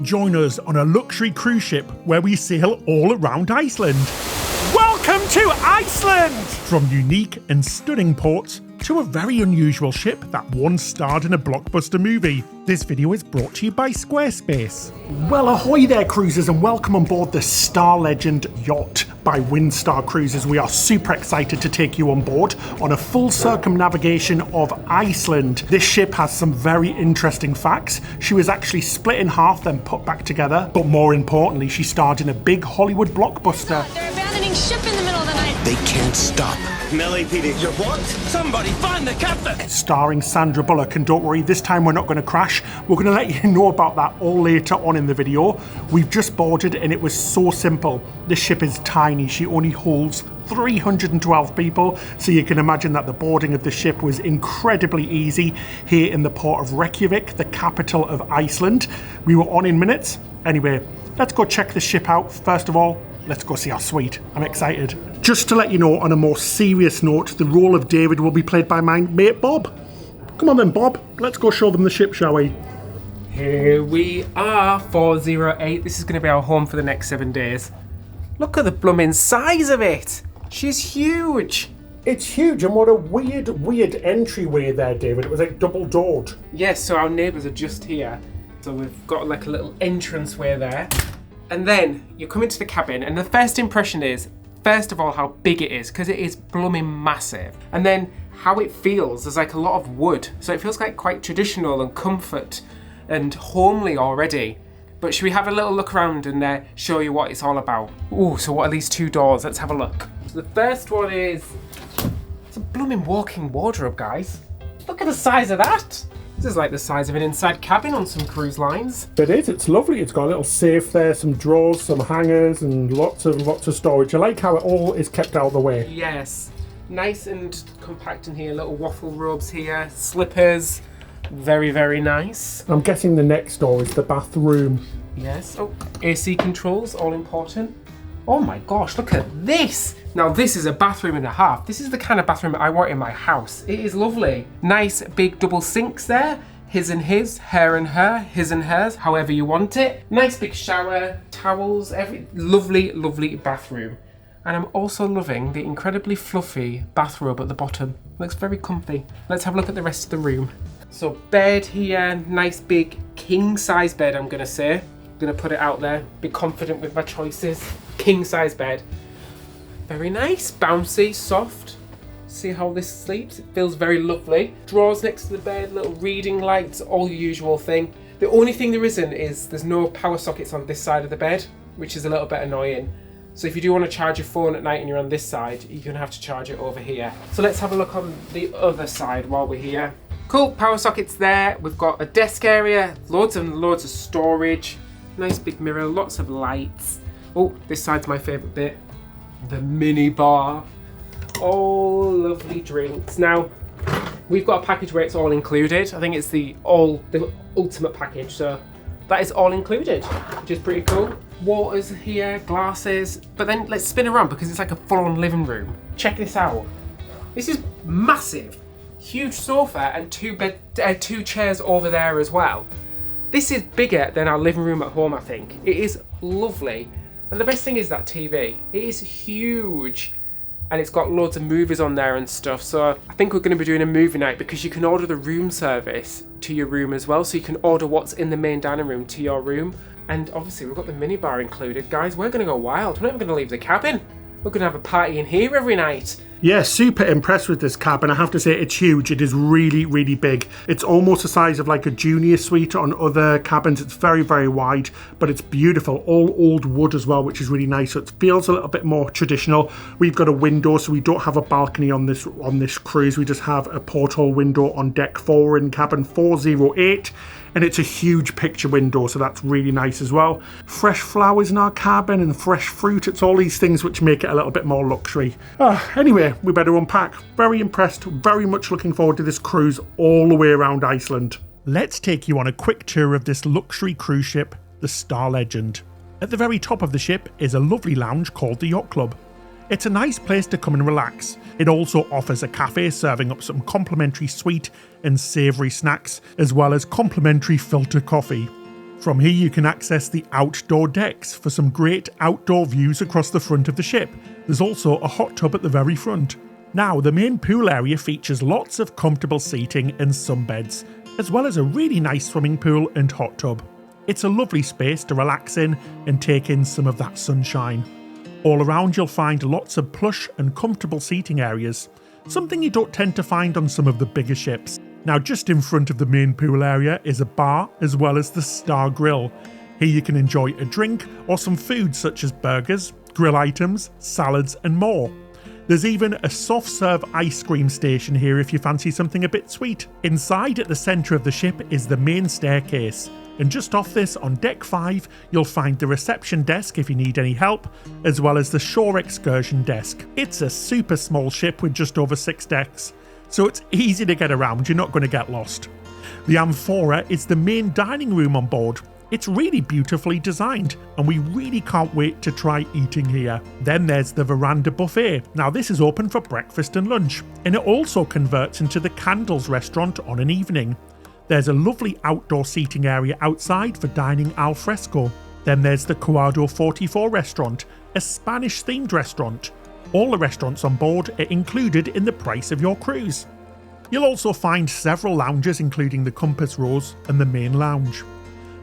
Join us on a luxury cruise ship where we sail all around Iceland. Welcome to Iceland! From unique and stunning ports to a very unusual ship that once starred in a blockbuster movie. This video is brought to you by Squarespace. Well, ahoy there cruisers, and welcome on board the Star Legend yacht by Windstar Cruises. We are super excited to take you on board on a full circumnavigation of Iceland. This ship has some very interesting facts. She was actually split in half, then put back together, but more importantly, she starred in a big Hollywood blockbuster. They're abandoning ship in the middle of the night. They can't stop. LAPD. You're what? Somebody find the captain! Starring Sandra Bullock, and don't worry, this time we're not going to crash. We're going to let you know about that all later on in the video. We've just boarded and it was so simple. This ship is tiny. She only holds 312 people, so you can imagine that the boarding of the ship was incredibly easy here in the port of Reykjavik, the capital of Iceland. We were on in minutes. Anyway, let's go check the ship out. First of all, let's go see our suite. I'm excited. Just to let you know, on a more serious note, the role of David will be played by my mate Bob. Come on then, Bob. Let's go show them the ship, shall we? Here we are, 408. This is going to be our home for the next 7 days. Look at the blooming size of it. She's huge. It's huge, and what a weird entryway there, David. It was like double doored. Yes, so our neighbours are just here. So we've got like a little entranceway there. And then you come into the cabin, and the first impression is, first of all, how big it is, because it is blooming massive. And then how it feels. There's like a lot of wood, so it feels like quite traditional and comfort and homely already. But should we have a little look around and show you what it's all about? Ooh, so what are these two doors? Let's have a look. So the first one is, it's a blooming walk-in wardrobe, guys. Look at the size of that. This is like the size of an inside cabin on some cruise lines. It is, it's lovely. It's got a little safe there, some drawers, some hangers, and lots of storage. I like how it all is kept out of the way. Yes. Nice and compact in here, little waffle robes here, slippers. Very, very nice. I'm guessing the next door is the bathroom. Yes. Oh, AC controls, all important. Oh my gosh, look at this. Now this is a bathroom and a half. This is the kind of bathroom I want in my house. It is lovely. Nice big double sinks there. His and his, her and her, his and hers, however you want it. Nice big shower, towels, lovely, lovely bathroom. And I'm also loving the incredibly fluffy bathrobe at the bottom. Looks very comfy. Let's have a look at the rest of the room. So bed here, nice big king size bed, I'm gonna say. I'm gonna put it out there, be confident with my choices. King size bed. Very nice, bouncy, soft. See how this sleeps? It feels very lovely. Drawers next to the bed, little reading lights, all your usual thing. The only thing there isn't is there's no power sockets on this side of the bed, which is a little bit annoying. So if you do want to charge your phone at night and you're on this side, you're gonna have to charge it over here. So let's have a look on the other side while we're here. Cool, power sockets there. We've got a desk area, loads and loads of storage. Nice big mirror, lots of lights. Oh, this side's my favourite bit. The mini bar. Oh, lovely drinks. Now, we've got a package where it's all included. I think it's the ultimate package, so that is all included, which is pretty cool. Waters here, glasses, but then let's spin around because it's like a full-on living room. Check this out. This is massive. Huge sofa and two chairs over there as well. This is bigger than our living room at home, I think. It is lovely. And the best thing is that TV. It is huge. And it's got loads of movies on there and stuff. So I think we're going to be doing a movie night because you can order the room service to your room as well. So you can order what's in the main dining room to your room. And obviously we've got the minibar included. Guys, we're going to go wild. We're not even going to leave the cabin. We're going to have a party in here every night. Yeah, super impressed with this cabin. I have to say it's huge. It is really, really big. It's almost the size of like a junior suite on other cabins. It's very, very wide, but it's beautiful. All old wood as well, which is really nice. So it feels a little bit more traditional. We've got a window, so we don't have a balcony on this cruise. We just have a porthole window on deck 4 in cabin 408. And it's a huge picture window, so that's really nice as well. Fresh flowers in our cabin and fresh fruit. It's all these things which make it a little bit more luxury. Anyway, we better unpack. Very impressed, very much looking forward to this cruise all the way around Iceland. Let's take you on a quick tour of this luxury cruise ship, the Star Legend. At the very top of the ship is a lovely lounge called the Yacht Club. It's a nice place to come and relax. It also offers a cafe serving up some complimentary sweet and savoury snacks, as well as complimentary filter coffee. From here you can access the outdoor decks for some great outdoor views across the front of the ship. There's also a hot tub at the very front. Now, the main pool area features lots of comfortable seating and sunbeds, as well as a really nice swimming pool and hot tub. It's a lovely space to relax in and take in some of that sunshine. All around you'll find lots of plush and comfortable seating areas, something you don't tend to find on some of the bigger ships. Now, just in front of the main pool area is a bar as well as the Star Grill. Here you can enjoy a drink or some food such as burgers, grill items, salads and more. There's even a soft serve ice cream station here if you fancy something a bit sweet. Inside at the centre of the ship is the main staircase, and just off this on deck 5 you'll find the reception desk if you need any help, as well as the shore excursion desk. It's a super small ship with just over 6 decks, so it's easy to get around, you're not going to get lost. The Amphora is the main dining room on board. It's really beautifully designed and we really can't wait to try eating here. Then there's the Veranda Buffet. Now this is open for breakfast and lunch, and it also converts into the Candles restaurant on an evening. There's a lovely outdoor seating area outside for dining al fresco. Then there's the Cuadro 44 restaurant, a Spanish themed restaurant. All the restaurants on board are included in the price of your cruise. You'll also find several lounges including the Compass Rose and the main lounge.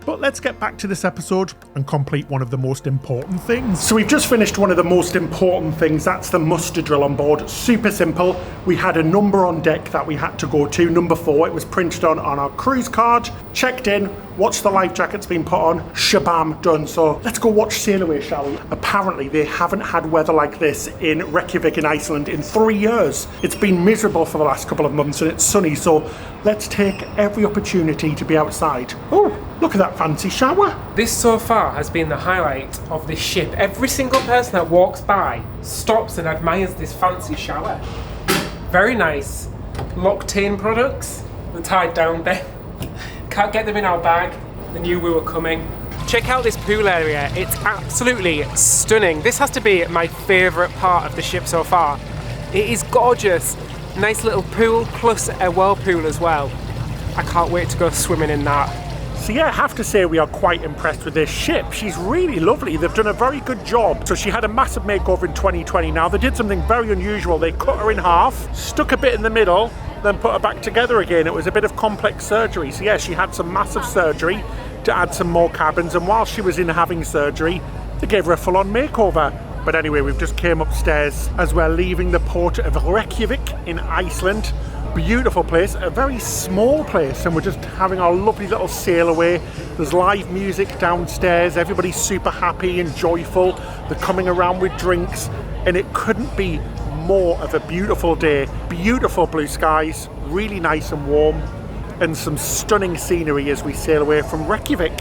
But let's get back to this episode and complete one of the most important things. So we've just finished one of the most important things, that's the muster drill on board. Super simple. We had a number on deck that we had to go to, number 4. It was printed on our cruise card, checked in, watched the life jackets being put on, shabam, done. So let's go watch Sail Away, shall we? Apparently they haven't had weather like this in Reykjavik in Iceland in 3 years. It's been miserable for the last couple of months and it's sunny, so let's take every opportunity to be outside. Oh, look at that fancy shower. This so far has been the highlight of this ship. Every single person that walks by stops and admires this fancy shower. Very nice. Loctane products. They're tied down there. Can't get them in our bag. They knew we were coming. Check out this pool area. It's absolutely stunning. This has to be my favourite part of the ship so far. It is gorgeous. Nice little pool plus a whirlpool as well. I can't wait to go swimming in that. So yeah, I have to say we are quite impressed with this ship. She's really lovely. They've done a very good job. So she had a massive makeover in 2020. Now they did something very unusual. They cut her in half, stuck a bit in the middle, then put her back together again. It was a bit of complex surgery. So yeah, she had some massive surgery to add some more cabins. And while she was in having surgery, they gave her a full-on makeover. But anyway, we've just came upstairs as we're leaving the port of Reykjavik in Iceland. Beautiful place, a very small place, and we're just having our lovely little sail away. There's live music downstairs, everybody's super happy and joyful. They're coming around with drinks, and it couldn't be more of a beautiful day. Beautiful blue skies, really nice and warm, and some stunning scenery as we sail away from Reykjavik.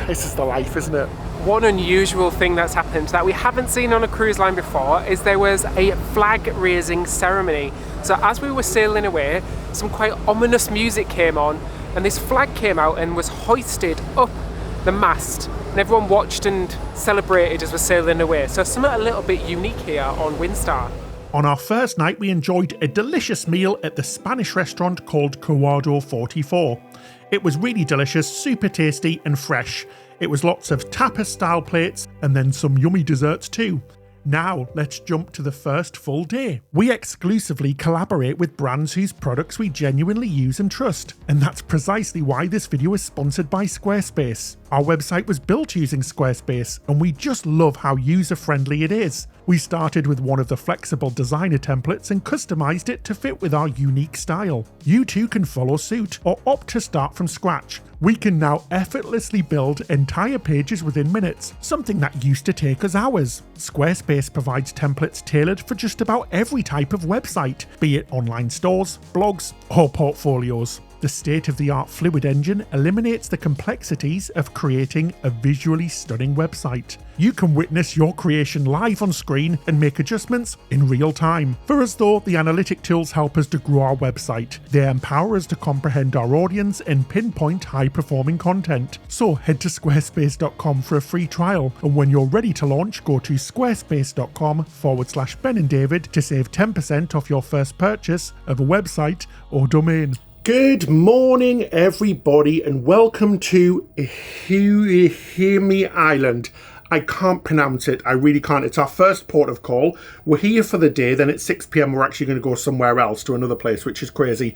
This is the life, isn't it? One unusual thing that's happened that we haven't seen on a cruise line before is there was a flag raising ceremony. So as we were sailing away, some quite ominous music came on and this flag came out and was hoisted up the mast, and everyone watched and celebrated as we're sailing away. So something a little bit unique here on Windstar. On our first night we enjoyed a delicious meal at the Spanish restaurant called Cuadro 44. It was really delicious, super tasty and fresh. It was lots of tapas style plates and then some yummy desserts too. Now, let's jump to the first full day. We exclusively collaborate with brands whose products we genuinely use and trust, and that's precisely why this video is sponsored by Squarespace. Our website was built using Squarespace, and we just love how user-friendly it is. We started with one of the flexible designer templates and customized it to fit with our unique style. You too can follow suit or opt to start from scratch. We can now effortlessly build entire pages within minutes, something that used to take us hours. Squarespace provides templates tailored for just about every type of website, be it online stores, blogs, or portfolios. The state-of-the-art Fluid engine eliminates the complexities of creating a visually stunning website. You can witness your creation live on screen and make adjustments in real time. For us though, the analytic tools help us to grow our website. They empower us to comprehend our audience and pinpoint high-performing content. So head to squarespace.com for a free trial, and when you're ready to launch, go to squarespace.com/Ben and David to save 10% off your first purchase of a website or domain. Good morning, everybody, and welcome to Heimaey Island. I can't pronounce it. I really can't. It's our first port of call. We're here for the day. Then at 6 p.m. we're actually going to go somewhere else, to another place, which is crazy.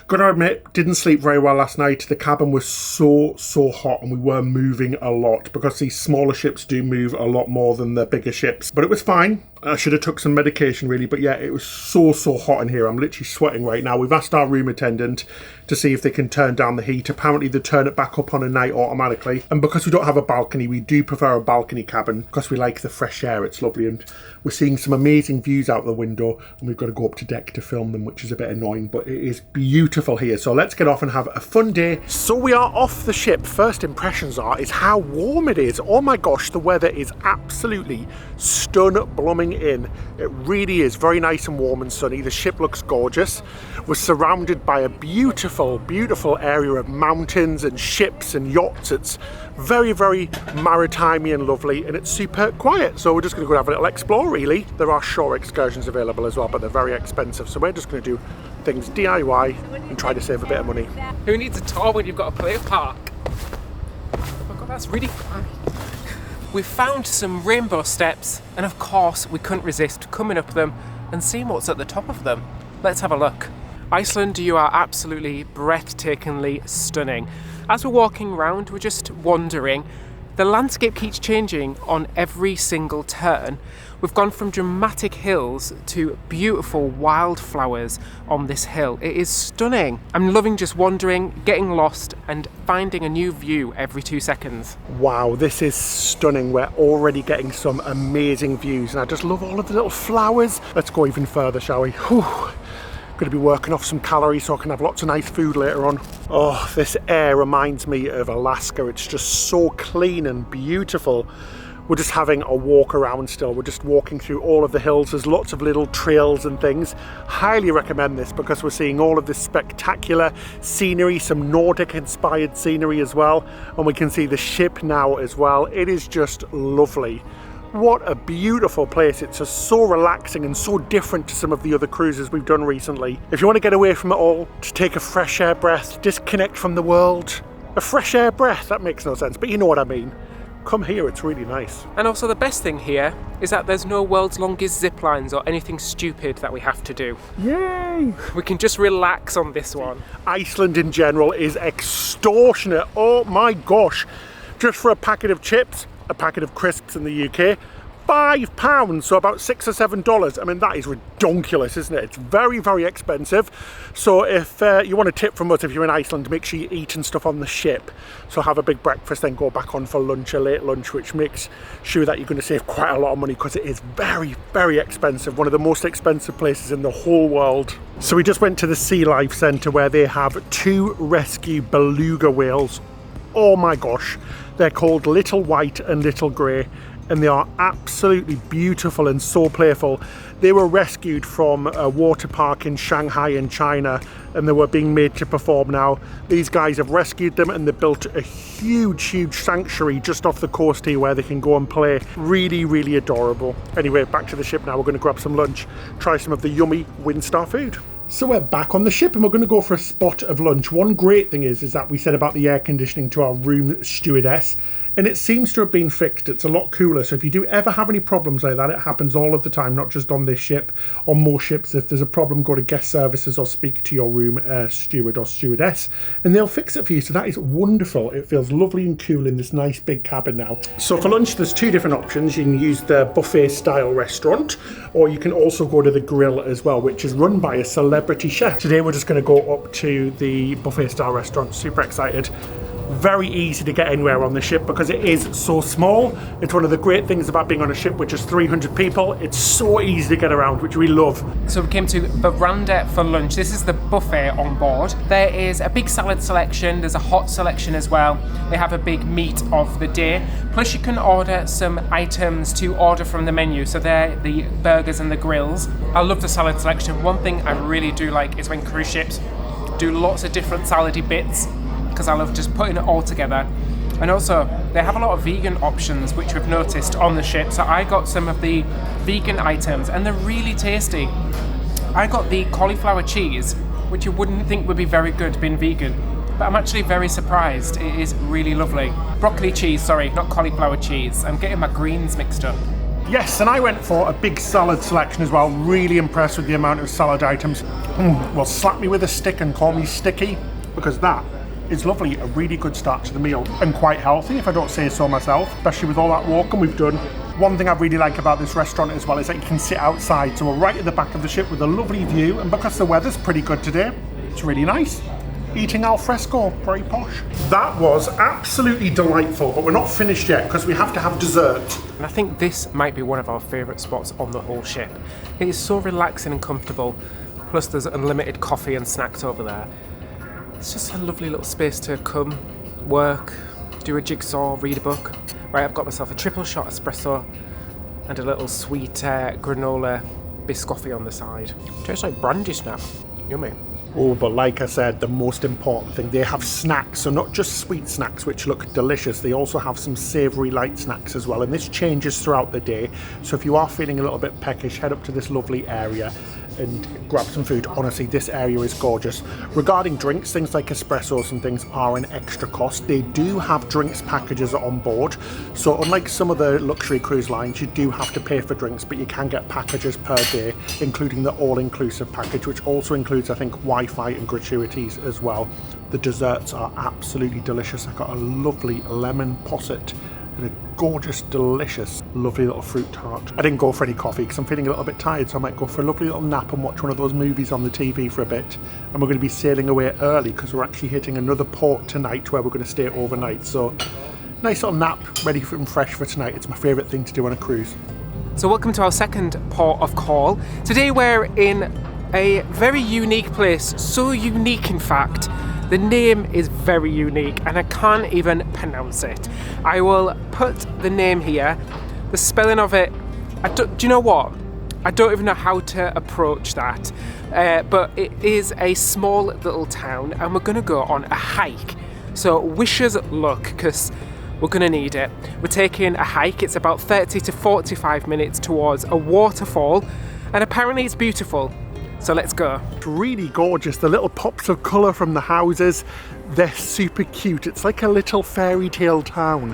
Gotta admit, didn't sleep very well last night. The cabin was so hot, and we were moving a lot because these smaller ships do move a lot more than the bigger ships. But it was fine. I should have took some medication really, but yeah, it was so hot in here. I'm literally sweating right now. We've asked our room attendant to see if they can turn down the heat. Apparently they turn it back up on a night automatically. And because we don't have a balcony, we do prefer a balcony cabin because we like the fresh air. It's lovely, and we're seeing some amazing views out the window, and we've got to go up to deck to film them, which is a bit annoying, but it is beautiful here. So let's get off and have a fun day. So we are off the ship. First impressions is how warm it is. Oh my gosh, the weather is absolutely blooming in. It really is very nice and warm and sunny. The ship looks gorgeous. We're surrounded by a beautiful area of mountains and ships and yachts. It's very maritime-y and lovely, and it's super quiet. So we're just going to go have a little explore really. There are shore excursions available as well, but they're very expensive. So we're just going to do things DIY and try to save a bit of money. Who needs a tour when you've got a play park? Oh my god, that's really fun. We've found some rainbow steps, and of course we couldn't resist coming up them and seeing what's at the top of them. Let's have a look. Iceland, you are absolutely breathtakingly stunning. As we're walking around, we're just wandering. The landscape keeps changing on every single turn. We've gone from dramatic hills to beautiful wildflowers on this hill. It is stunning. I'm loving just wandering, getting lost, and finding a new view every 2 seconds. Wow, this is stunning. We're already getting some amazing views, and I just love all of the little flowers. Let's go even further, shall we? Whew. Going to be working off some calories so I can have lots of nice food later on. Oh, this air reminds me of Alaska. It's just so clean and beautiful. We're just having a walk around still. We're just walking through all of the hills. There's lots of little trails and things. Highly recommend this because we're seeing all of this spectacular scenery, some Nordic inspired scenery as well. And we can see the ship now as well. It is just lovely. What a beautiful place. It's just so relaxing and so different to some of the other cruises we've done recently. If you want to get away from it all, just take a fresh air breath, disconnect from the world. A fresh air breath, that makes no sense, but you know what I mean. Come here, it's really nice. And also the best thing here is that there's no world's longest zip lines or anything stupid that we have to do. Yay! We can just relax on this one. Iceland in general is extortionate. Oh my gosh. Just for a packet of chips, a packet of crisps in the UK, £5, so about $6 or $7. I mean, that is redonkulous, isn't it? It's very expensive. So if you want a tip from us, if you're in Iceland, make sure you eat and stuff on the ship. So have a big breakfast, then go back on for lunch, a late lunch, which makes sure that you're going to save quite a lot of money because it is very expensive. One of the most expensive places in the whole world. So we just went to the Sea Life Centre where they have 2 rescue beluga whales. Oh my gosh, they're called Little White and Little Grey, and they are absolutely beautiful and so playful. They were rescued from a water park in Shanghai in China, and they were being made to perform now. These guys have rescued them, and they built a huge sanctuary just off the coast here where they can go and play. Really adorable. Anyway, back to the ship now. We're going to grab some lunch, try some of the yummy Windstar food. So we're back on the ship and we're going to go for a spot of lunch. One great thing is that we said about the air conditioning to our room stewardess, and it seems to have been fixed. It's a lot cooler. So if you do ever have any problems like that, it happens all of the time, not just on this ship. On more ships, if there's a problem, go to guest services or speak to your room steward or stewardess, and they'll fix it for you. So that is wonderful. It feels lovely and cool in this nice big cabin now. So for lunch, there's 2 different options. You can use the buffet style restaurant, or you can also go to the grill as well, which is run by a celebrity chef. Today we're just going to go up to the buffet style restaurant. Super excited. Very easy to get anywhere on the ship because it is so small. It's one of the great things about being on a ship with just 300 people. It's so easy to get around, which we love. So we came to Veranda for lunch. This is the buffet on board. There is a big salad selection. There's a hot selection as well. They have a big meat of the day. Plus you can order some items to order from the menu. So they're the burgers and the grills. I love the salad selection. One thing I really do like is when cruise ships do lots of different salady bits, because I love just putting it all together. And also, they have a lot of vegan options, which we've noticed on the ship. So I got some of the vegan items, and they're really tasty. I got the cauliflower cheese, which you wouldn't think would be very good being vegan. But I'm actually very surprised. It is really lovely. Broccoli cheese, sorry, not cauliflower cheese. I'm getting my greens mixed up. Yes, and I went for a big salad selection as well. Really impressed with the amount of salad items. Well, slap me with a stick and call me sticky, because that is lovely. A really good start to the meal and quite healthy, if I don't say so myself, especially with all that walking we've done. One thing I really like about this restaurant as well is that you can sit outside, so we're right at the back of the ship with a lovely view, and because the weather's pretty good today, it's really nice. Eating al fresco, very posh. That was absolutely delightful, but we're not finished yet because we have to have dessert. And I think this might be one of our favourite spots on the whole ship. It is so relaxing and comfortable, plus there's unlimited coffee and snacks over there. It's just a lovely little space to come, work, do a jigsaw, read a book. Right, I've got myself a triple shot espresso and a little sweet granola biscotti on the side. Tastes like brandy snap. Yummy. Oh, but like I said, the most important thing, they have snacks, so not just sweet snacks which look delicious, they also have some savoury light snacks as well, and this changes throughout the day, so if you are feeling a little bit peckish, head up to this lovely area and grab some food. Honestly, this area is gorgeous. Regarding drinks, things like espressos and things are an extra cost. They do have drinks packages on board, so unlike some of the luxury cruise lines, you do have to pay for drinks, but you can get packages per day, including the all-inclusive package, which also includes, I think, Wi-Fi and gratuities as well. The desserts are absolutely delicious. I got a lovely lemon posset and a gorgeous, delicious, lovely little fruit tart. I didn't go for any coffee because I'm feeling a little bit tired, so I might go for a lovely little nap and watch one of those movies on the TV for a bit. And we're going to be sailing away early because we're actually hitting another port tonight where we're going to stay overnight. So nice little nap, ready and fresh for tonight. It's my favourite thing to do on a cruise. So welcome to our second port of call. Today we're in a very unique place, so unique in fact. The name is very unique and I can't even pronounce it. I will put the name here. The spelling of it, do you know what? I don't even know how to approach that. But it is a small little town and we're gonna go on a hike. So wish us luck because we're gonna need it. We're taking a hike. It's about 30 to 45 minutes towards a waterfall and apparently it's beautiful. So let's go. It's really gorgeous. The little pops of colour from the houses, they're super cute. It's like a little fairy tale town.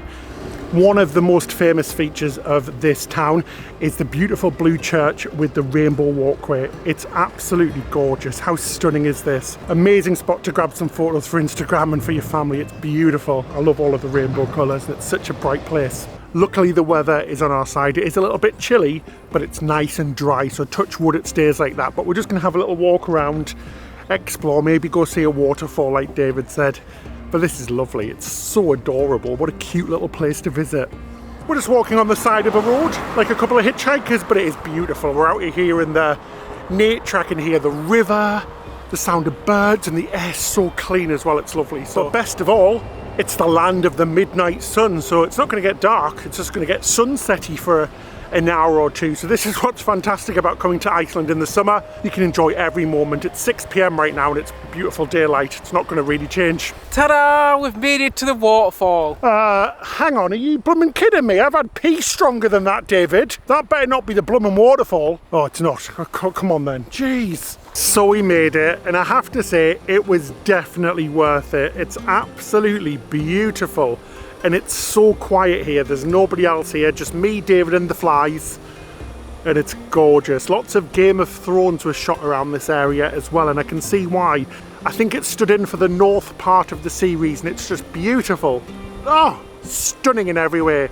One of the most famous features of this town is the beautiful blue church with the rainbow walkway. It's absolutely gorgeous. How stunning is this? Amazing spot to grab some photos for Instagram and for your family. It's beautiful. I love all of the rainbow colours and it's such a bright place. Luckily the weather is on our side. It is a little bit chilly, but it's nice and dry, so touch wood it stays like that. But we're just going to have a little walk around, explore, maybe go see a waterfall like David said. But this is lovely. It's so adorable. What a cute little place to visit. We're just walking on the side of a road like a couple of hitchhikers, but it is beautiful. We're out here in the nature. I can hear the river, the sound of birds, and the air's so clean as well. It's lovely. So best of all, it's the land of the midnight sun, so it's not going to get dark, it's just going to get sunsetty for an hour or two. So this is what's fantastic about coming to Iceland in the summer. You can enjoy every moment. It's 6 PM right now and it's beautiful daylight. It's not going to really change. Ta-da! We've made it to the waterfall. Hang on, are you blooming kidding me? I've had pee stronger than that, David. That better not be the blooming waterfall. Oh, it's not. Oh, come on then. Jeez. So we made it, and I have to say, it was definitely worth it. It's absolutely beautiful. And it's so quiet here. There's nobody else here, just me, David and the flies. And it's gorgeous. Lots of Game of Thrones was shot around this area as well, and I can see why. I think it stood in for the north part of the series, and it's just beautiful. Oh, stunning in every way.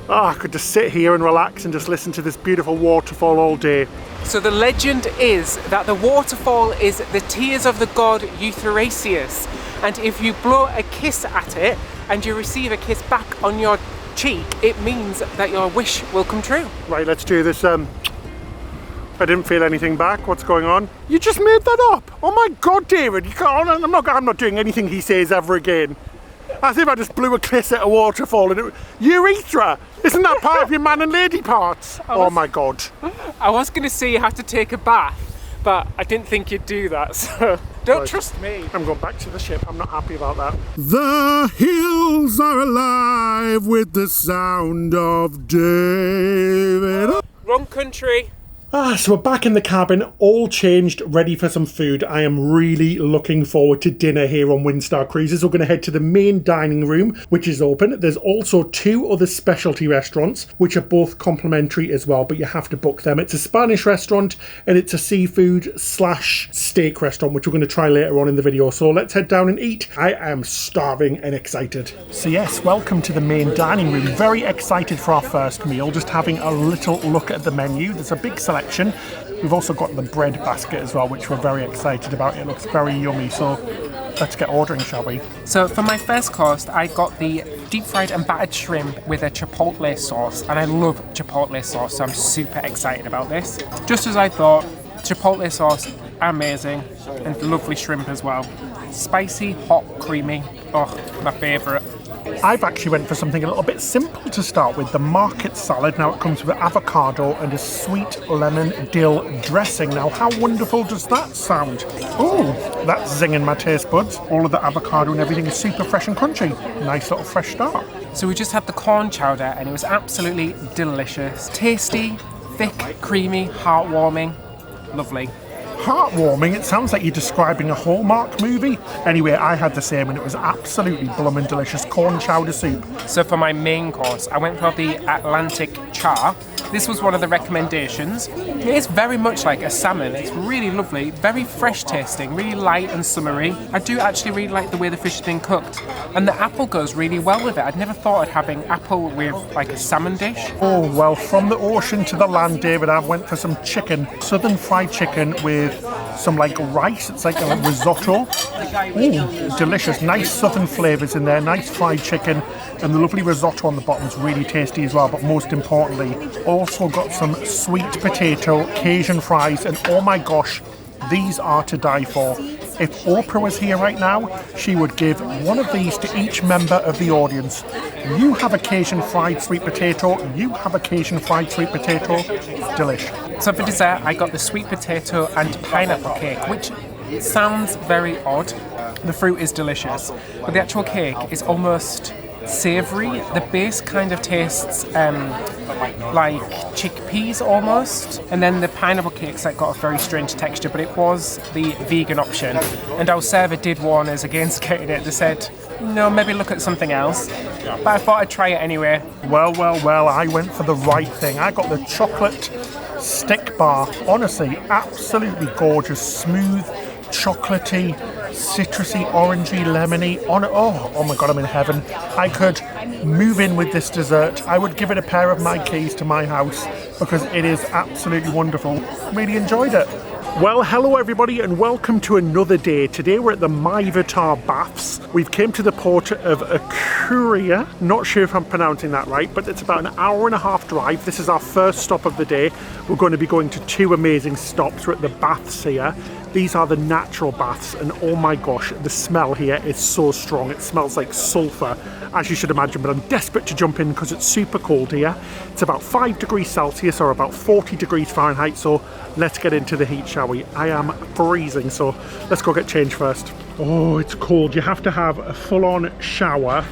Oh, I could just sit here and relax and just listen to this beautiful waterfall all day. So the legend is that the waterfall is the tears of the god Euthrasius, and if you blow a kiss at it and you receive a kiss back on your cheek, it means that your wish will come true. Right, let's do this. I didn't feel anything back. What's going on? You just made that up. Oh my God, David! You can't. I'm not doing anything he says ever again. As if I just blew a kiss at a waterfall and urethra! Isn't that part of your man and lady parts? Oh my God. I was going to say you had to take a bath, but I didn't think you'd do that, so don't trust me. I'm going back to the ship. I'm not happy about that. The hills are alive with the sound of David. Wrong country. So we're back in the cabin, all changed, ready for some food. I am really looking forward to dinner here on Windstar Cruises. We're going to head to the main dining room, which is open. There's also 2 other specialty restaurants, which are both complimentary as well, but you have to book them. It's a Spanish restaurant and it's a seafood/steak restaurant, which we're going to try later on in the video. So let's head down and eat. I am starving and excited. So yes, welcome to the main dining room. Very excited for our first meal, just having a little look at the menu. There's a big selection. We've also got the bread basket as well, which we're very excited about. It looks very yummy, so let's get ordering, shall we? So for my first course, I got the deep fried and battered shrimp with a chipotle sauce, and I love chipotle sauce, so I'm super excited about this. Just as I thought, chipotle sauce, amazing, and lovely shrimp as well. Spicy, hot, creamy, oh, my favourite. I've actually went for something a little bit simple to start with, the market salad. Now it comes with avocado and a sweet lemon dill dressing. Now how wonderful does that sound? Ooh, that's zinging my taste buds. All of the avocado and everything is super fresh and crunchy. Nice little fresh start. So we just had the corn chowder and it was absolutely delicious. Tasty, thick, creamy, heartwarming, lovely. Heartwarming, it sounds like you're describing a Hallmark movie. Anyway, I had the same and it was absolutely bloomin' delicious corn chowder soup. So for my main course, I went for the Atlantic char. This was one of the recommendations. It is very much like a salmon. It's really lovely, very fresh tasting, really light and summery. I do actually really like the way the fish has been cooked. And the apple goes really well with it. I'd never thought of having apple with like a salmon dish. Oh, well, from the ocean to the land, David, I went for some chicken, southern fried chicken with some like rice. It's like a risotto. Ooh, delicious. Nice southern flavours in there, nice fried chicken, and the lovely risotto on the bottom is really tasty as well. But most importantly, also got some sweet potato Cajun fries, and oh my gosh, these are to die for. If Oprah was here right now, she would give one of these to each member of the audience. You have a Cajun fried sweet potato, you have a Cajun fried sweet potato. Delish. So for dessert, I got the sweet potato and pineapple cake, which sounds very odd. The fruit is delicious, but the actual cake is almost savoury. The base kind of tastes like chickpeas almost, and then the pineapple cake's like got a very strange texture, but it was the vegan option, and our server did warn us against getting it. They said, no, maybe look at something else, but I thought I'd try it anyway. Well, I went for the right thing. I got the chocolate stick bar. Honestly, absolutely gorgeous, smooth, chocolatey, citrusy, orangey, lemony. Oh my god, I'm in heaven. I could move in with this dessert. I would give it a pair of my keys to my house because it is absolutely wonderful. Really enjoyed it. Well, hello everybody and welcome to another day. Today we're at the Maivatar Baths. We've came to the port of Akuria. Not sure if I'm pronouncing that right, but it's about an hour and a half drive. This is our first stop of the day. We're going to be going to 2 amazing stops. We're at the baths here. These are the natural baths, and oh my gosh, the smell here is so strong. It smells like sulphur, as you should imagine, but I'm desperate to jump in because it's super cold here. It's about 5 degrees Celsius or about 40 degrees Fahrenheit, so let's get into the heat, shall we? I am freezing, so let's go get changed first. Oh, it's cold. You have to have a full-on shower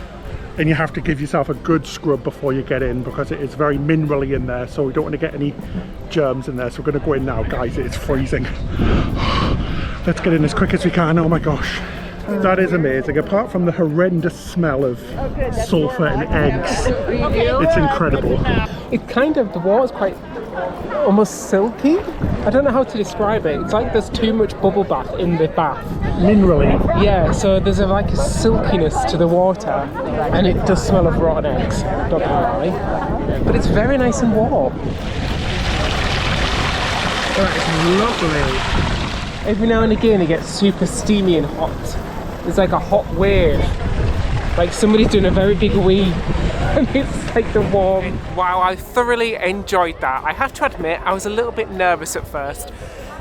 and you have to give yourself a good scrub before you get in because it is very minerally in there, so we don't want to get any germs in there. So we're going to go in now, guys. It's freezing. Let's get in as quick as we can. Oh my gosh, that is amazing. Apart from the horrendous smell of sulphur and eggs, it's incredible. It's kind of, the water's quite almost silky. I don't know how to describe it. It's like there's too much bubble bath in the bath. Minerally. Yeah, so there's like a silkiness to the water, and it does smell of rotten eggs, not gonna lie. But it's very nice and warm. That is lovely. Every now and again it gets super steamy and hot. There's like a hot wave. Like somebody's doing a very big wee. And it's like the warm. Wow, I thoroughly enjoyed that. I have to admit, I was a little bit nervous at first.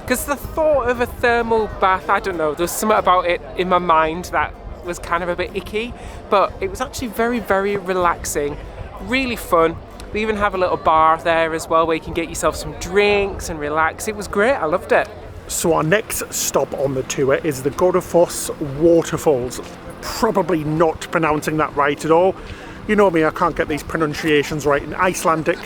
Because the thought of a thermal bath, I don't know, there was something about it in my mind that was kind of a bit icky. But it was actually very, very relaxing. Really fun. We even have a little bar there as well where you can get yourself some drinks and relax. It was great, I loved it. So our next stop on the tour is the Godafoss waterfalls. Probably not pronouncing that right at all. You know me, I can't get these pronunciations right in Icelandic.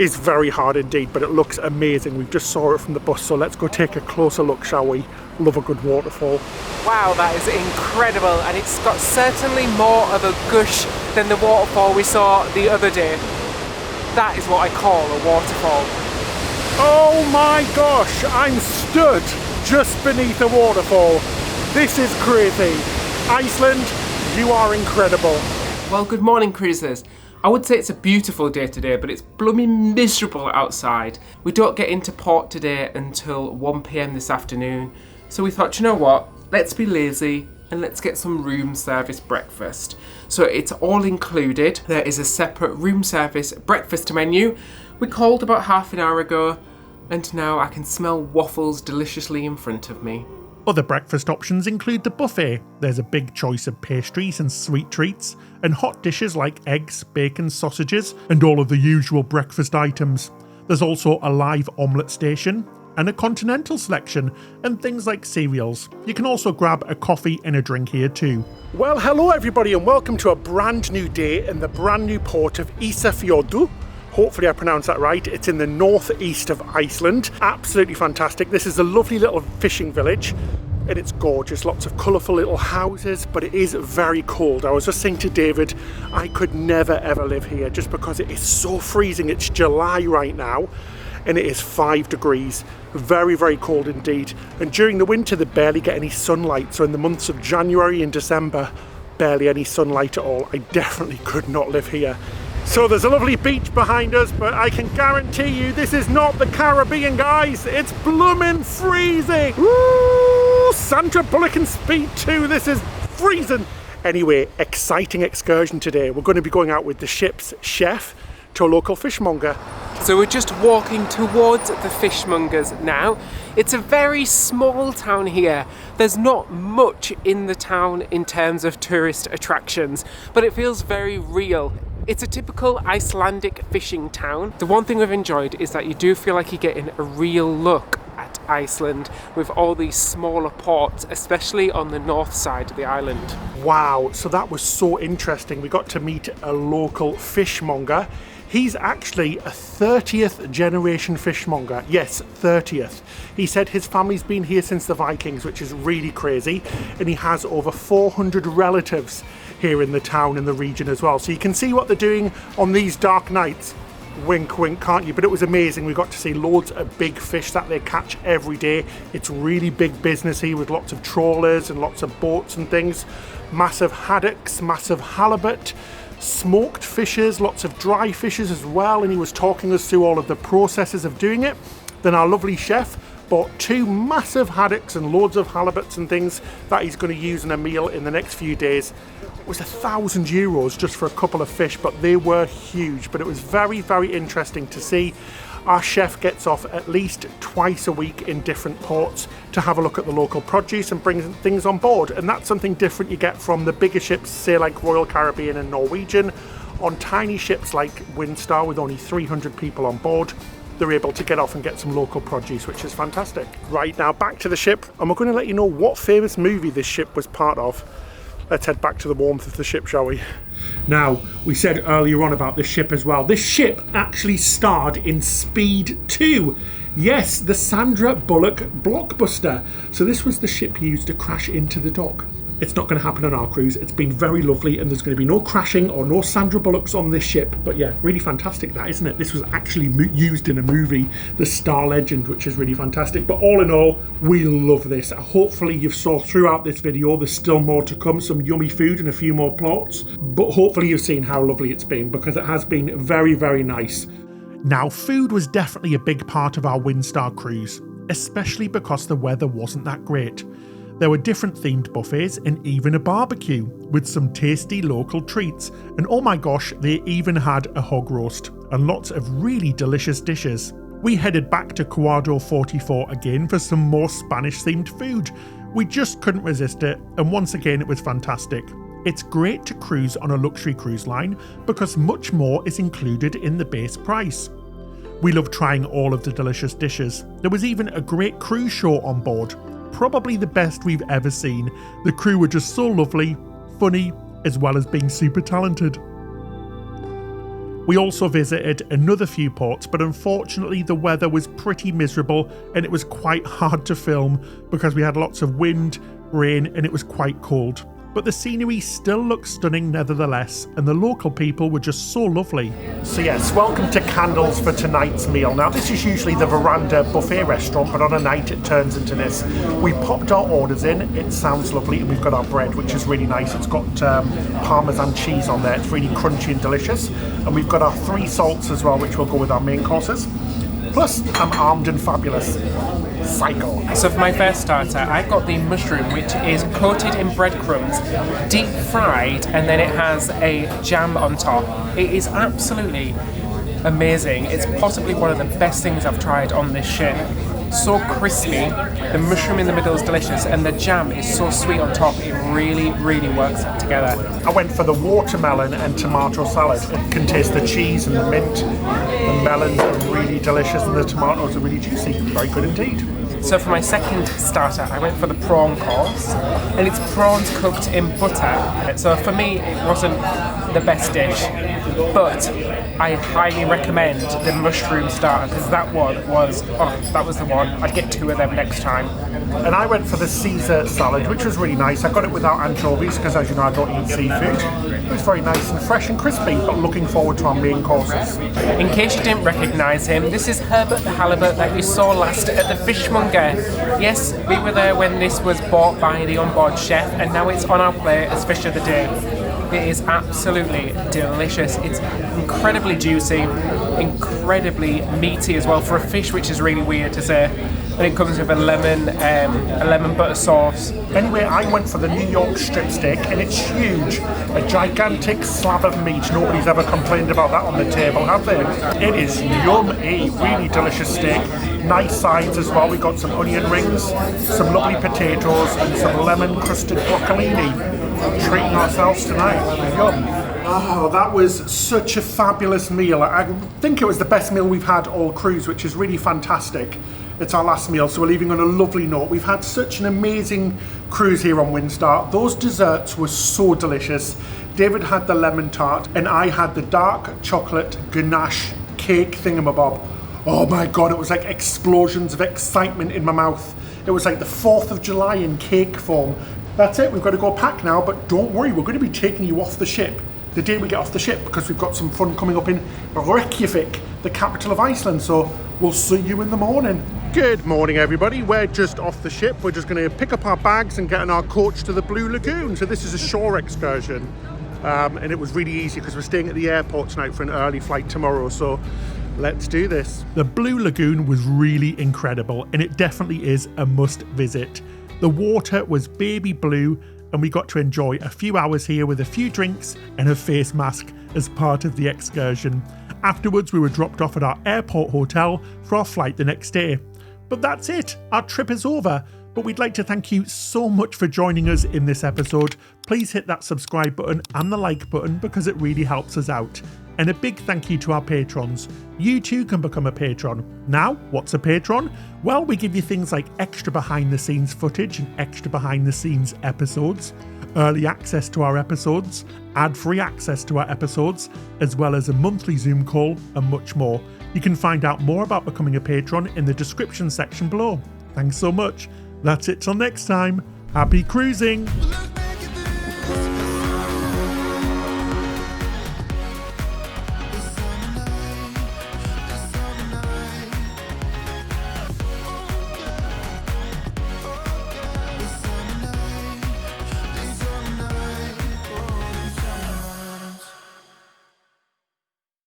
is very hard indeed, but it looks amazing. We've just saw it from the bus, so let's go take a closer look, shall we? Love a good waterfall. Wow, that is incredible, and it's got certainly more of a gush than the waterfall we saw the other day. That is what I call a waterfall. Oh my gosh, I'm stood just beneath a waterfall. This is crazy. Iceland, you are incredible. Well, good morning, cruisers. I would say it's a beautiful day today, but it's blooming miserable outside. We don't get into port today until 1 PM this afternoon, so we thought, you know what, let's be lazy and let's get some room service breakfast. So it's all included. There is a separate room service breakfast menu. We called about half an hour ago, and now I can smell waffles deliciously in front of me. Other breakfast options include the buffet. There's a big choice of pastries and sweet treats, and hot dishes like eggs, bacon, sausages, and all of the usual breakfast items. There's also a live omelette station, and a continental selection, and things like cereals. You can also grab a coffee and a drink here too. Well, hello everybody, and welcome to a brand new day in the brand new port of Seydisfjordur. Hopefully I pronounced that right. It's in the northeast of Iceland. Absolutely fantastic. This is a lovely little fishing village and it's gorgeous. Lots of colourful little houses, but it is very cold. I was just saying to David, I could never ever live here just because it is so freezing. It's July right now and it is 5 degrees. Very, very cold indeed. And during the winter they barely get any sunlight. So in the months of January and December, barely any sunlight at all. I definitely could not live here. So there's a lovely beach behind us, but I can guarantee you this is not the Caribbean, guys. It's bloomin' freezing. Woo! Sandra Bullock and Speed 2, this is freezing. Anyway, exciting excursion today. We're going to be going out with the ship's chef to a local fishmonger. So we're just walking towards the Fishmongers now. It's a very small town here. There's not much in the town in terms of tourist attractions, but it feels very real. It's a typical Icelandic fishing town. The one thing we've enjoyed is that you do feel like you're getting a real look at Iceland with all these smaller ports, especially on the north side of the island. Wow, so that was so interesting. We got to meet a local fishmonger. He's actually a 30th generation fishmonger. Yes, 30th. He said his family's been here since the Vikings, which is really crazy. And he has over 400 relatives here in the town and the region as well. So you can see what they're doing on these dark nights. Wink, wink, can't you? But it was amazing. We got to see loads of big fish that they catch every day. It's really big business here with lots of trawlers and lots of boats and things. Massive haddocks, massive halibut, smoked fishes, lots of dry fishes as well. And he was talking us through all of the processes of doing it. Then our lovely chef bought 2 massive haddocks and loads of halibuts and things that he's going to use in a meal in the next few days. It was €1,000 just for a couple of fish, but they were huge. But it was very, very interesting to see. Our chef gets off at least twice a week in different ports to have a look at the local produce and bring things on board. And that's something different you get from the bigger ships, say like Royal Caribbean and Norwegian. On tiny ships like Windstar with only 300 people on board, they're able to get off and get some local produce, which is fantastic. Right, now back to the ship, and we're going to let you know what famous movie this ship was part of. Let's head back to the warmth of the ship, shall we? Now, we said earlier on about this ship as well. This ship actually starred in Speed 2. Yes, the Sandra Bullock blockbuster. So this was the ship used to crash into the dock. It's not going to happen on our cruise. It's been very lovely and there's going to be no crashing or no Sandra Bullocks on this ship. But yeah, really fantastic that, isn't it? This was actually used in a movie, The Star Legend, which is really fantastic. But all in all, we love this. Hopefully you've saw throughout this video, there's still more to come, some yummy food and a few more plots. But hopefully you've seen how lovely it's been because it has been very, very nice. Now, food was definitely a big part of our Windstar cruise, especially because the weather wasn't that great. There were different themed buffets and even a barbecue with some tasty local treats. And oh my gosh, they even had a hog roast and lots of really delicious dishes. We headed back to Quadro 44 again for some more Spanish themed food. We just couldn't resist it, and once again it was fantastic. It's great to cruise on a luxury cruise line because much more is included in the base price. We loved trying all of the delicious dishes. There was even a great cruise show on board. Probably the best we've ever seen. The crew were just so lovely, funny, as well as being super talented. We also visited another few ports, but unfortunately the weather was pretty miserable and it was quite hard to film because we had lots of wind, rain, and it was quite cold. But the scenery still looks stunning nevertheless, and the local people were just so lovely. So yes, welcome to Candles for tonight's meal. Now this is usually the veranda buffet restaurant, but on a night it turns into this. We popped our orders in, it sounds lovely, and we've got our bread, which is really nice. It's got Parmesan cheese on there, it's really crunchy and delicious. And we've got our 3 salts as well, which will go with our main courses. Plus, I'm armed and fabulous. Psycho. So for my first starter, I got the mushroom, which is coated in breadcrumbs, deep fried, and then it has a jam on top. It is absolutely amazing. It's possibly one of the best things I've tried on this ship. So crispy, the mushroom in the middle is delicious, and the jam is so sweet on top. It really, really works together. I went for the watermelon and tomato salad. It can taste the cheese and the mint. The melons are really delicious and the tomatoes are really juicy. Very good indeed. So for my second starter, I went for the prawn course, and it's prawns cooked in butter. So for me, it wasn't the best dish, but I highly recommend the mushroom starter because that was the one. I'd get 2 of them next time. And I went for the Caesar salad, which was really nice. I got it without anchovies because, as you know, I don't eat seafood. It was very nice and fresh and crispy, but looking forward to our main courses. In case you didn't recognise him, this is Herbert the halibut that you saw last at the Fishmonger. Yes, we were there when this was bought by the onboard chef, and now it's on our plate as fish of the day. It is absolutely delicious. It's incredibly juicy, incredibly meaty as well for a fish, which is really weird to say. And it comes with a lemon butter sauce. Anyway, I went for the New York strip steak, and it's huge. A gigantic slab of meat. Nobody's ever complained about that on the table, have they? It is yummy, really delicious steak. Nice sides as well. We got some onion rings, some lovely potatoes, and some lemon-crusted broccolini. Treating ourselves tonight. Yum. Oh, that was such a fabulous meal. I think it was the best meal we've had all cruise, which is really fantastic. It's our last meal, so we're leaving on a lovely note. We've had such an amazing cruise here on Windstar. Those desserts were so delicious. David had the lemon tart, and I had the dark chocolate ganache cake thingamabob. Oh my God, it was like explosions of excitement in my mouth. It was like the 4th of July in cake form. That's it, we've got to go pack now, but don't worry, we're going to be taking you off the ship the day we get off the ship because we've got some fun coming up in Reykjavik, the capital of Iceland, so we'll see you in the morning. Good morning, everybody. We're just off the ship. We're just going to pick up our bags and get in our coach to the Blue Lagoon. So this is a shore excursion, and it was really easy because we're staying at the airport tonight for an early flight tomorrow, so let's do this. The Blue Lagoon was really incredible, and it definitely is a must visit. The water was baby blue, and we got to enjoy a few hours here with a few drinks and a face mask as part of the excursion. Afterwards, we were dropped off at our airport hotel for our flight the next day. But that's it, our trip is over. But we'd like to thank you so much for joining us in this episode. Please hit that subscribe button and the like button because it really helps us out. And a big thank you to our patrons. You too can become a patron. Now, what's a patron? Well, we give you things like extra behind the scenes footage and extra behind the scenes episodes, early access to our episodes, ad-free access to our episodes, as well as a monthly Zoom call and much more. You can find out more about becoming a patron in the description section below. Thanks so much. That's it till next time. Happy cruising!